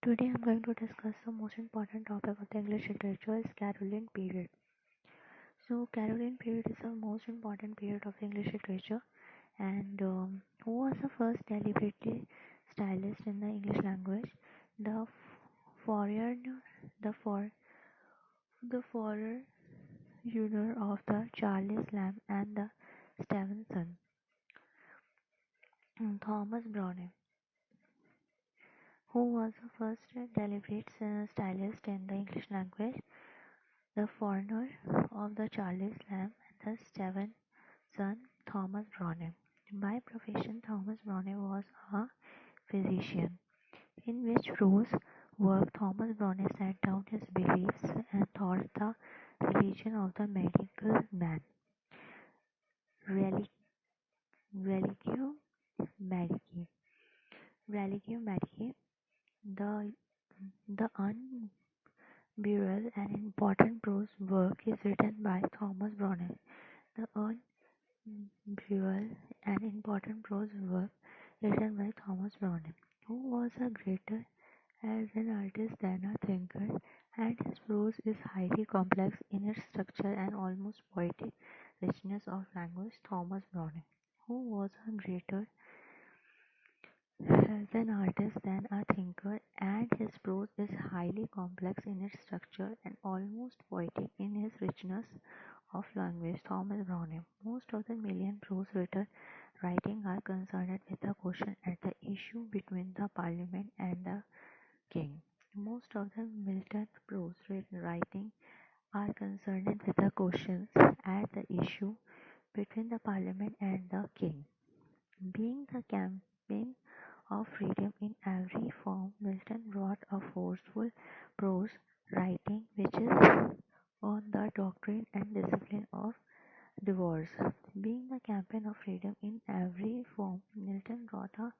Today I'm going to discuss the most important topic of the English literature is Caroline period. So Caroline period is the most important period of English literature and who was the first deliberately stylist in the English language? The foreigner, the for the forerunner of the Charles Lamb and the Stevenson, Thomas Browne, who was the first deliberate stylist in the English language? The foreigner of the Charles Lamb and the Stevenson, Thomas Browne. By profession, Thomas Browne was a physician, in which prose work Thomas Browne set down his beliefs and thoughts the religion of the medical man. Religium Medici. Religium Medici, the the unburial and important prose work is written by Thomas Browne. The unburial and important prose work written by Thomas Browne, who was a greater as an artist than a thinker, and his prose is highly complex in its structure and almost poetic richness of language. Thomas Browne, who was a greater as an artist than a thinker, and his prose is highly complex in its structure and almost poetic in its richness of language. Thomas Browne. Most of the million prose writing are concerned with the question at the issue between the Parliament and the King. Most of the Milton prose writing are concerned with the questions at the issue between the Parliament and the King. Being the campaign of freedom in every form, Milton wrote a forceful prose writing which is on the doctrine and discipline of divorce. Being the campaign of freedom in every form, Milton wrote a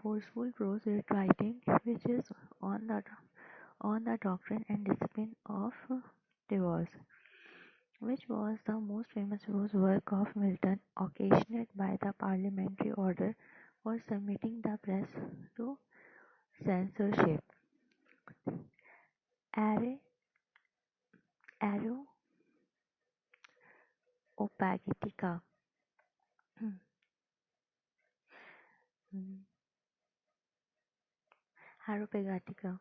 forceful prose writing which is on the doctrine and discipline of divorce, which was the most famous prose work of Milton, occasioned by the parliamentary order for submitting the press to censorship. Array, Areopagitica. Areopagitica.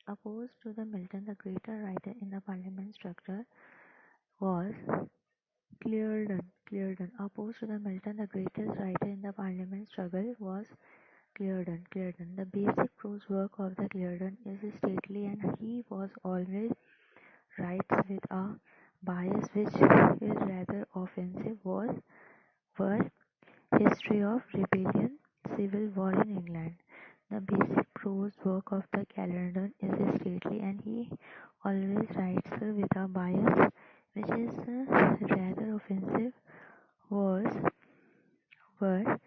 Opposed to the Milton, the greater writer in the parliament structure was Clarendon. Opposed to the Milton, the greatest writer in the parliament struggle was Clarendon. The basic prose work of the Clarendon is stately, and he was always writes with a bias which is rather offensive. Were History of Rebellion, Civil War in England. The basic prose work of the Clarendon is stately, and he always writes with a bias which is rather offensive. Was were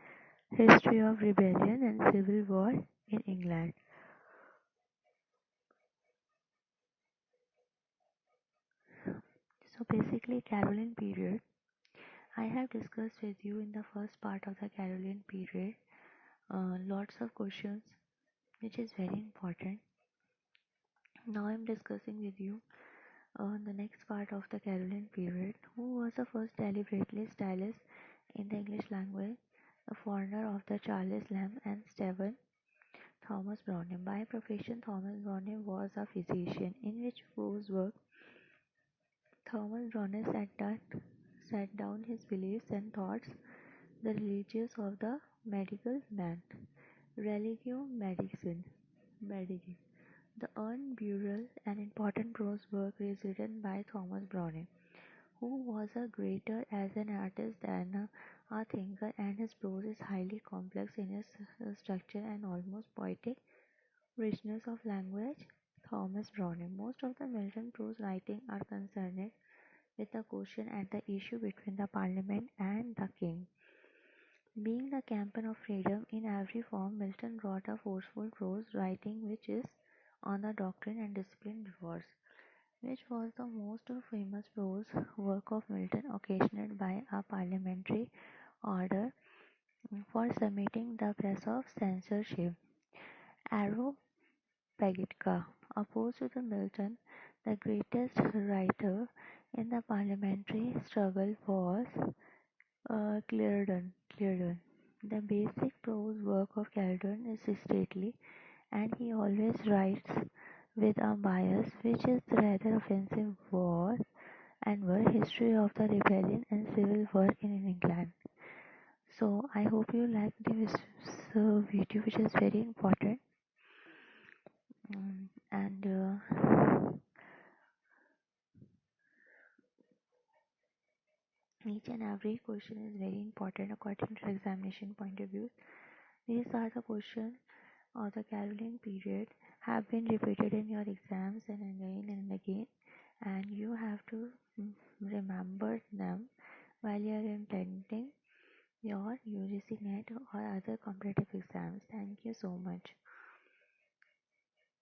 History of Rebellion and Civil War in England. So basically, Caroline period. I have discussed with you in the first part of the Caroline period lots of questions, which is very important. Now I'm discussing with you the next part of the Caroline period. Who was the first deliberately stylist in the English language? The foreigner of the Charles Lamb and Stephen Thomas Browne. By profession, Thomas Browne was a physician, in which prose work Thomas Browne set down his beliefs and thoughts, the religious of the medical man. Religio Medici. The unburial and important prose work is written by Thomas Browne, who was a greater as an artist than a thinker, and his prose is highly complex in its structure and almost poetic richness of language. Thomas Browne. Most of the Milton prose writing are concerned with the question at the issue between the Parliament and the King. Being the campaign of freedom in every form, Milton wrote a forceful prose writing which is on the doctrine and discipline divorce, which was the most famous prose work of Milton, occasioned by a parliamentary order for submitting the press of censorship. Pagitka. Opposed to the Milton, the greatest writer in the parliamentary struggle was Clarendon. The basic prose work of Clarendon is stately, and he always writes with a bias which is rather offensive war and were history of the rebellion and civil war in England. So I hope you like this video, which is very important. And each and every question is very important according to examination point of view. These are the questions of the Caroline period have been repeated in your exams and again, and you have to remember them while you are attending your UGC NET or other competitive exams. Thank you so much.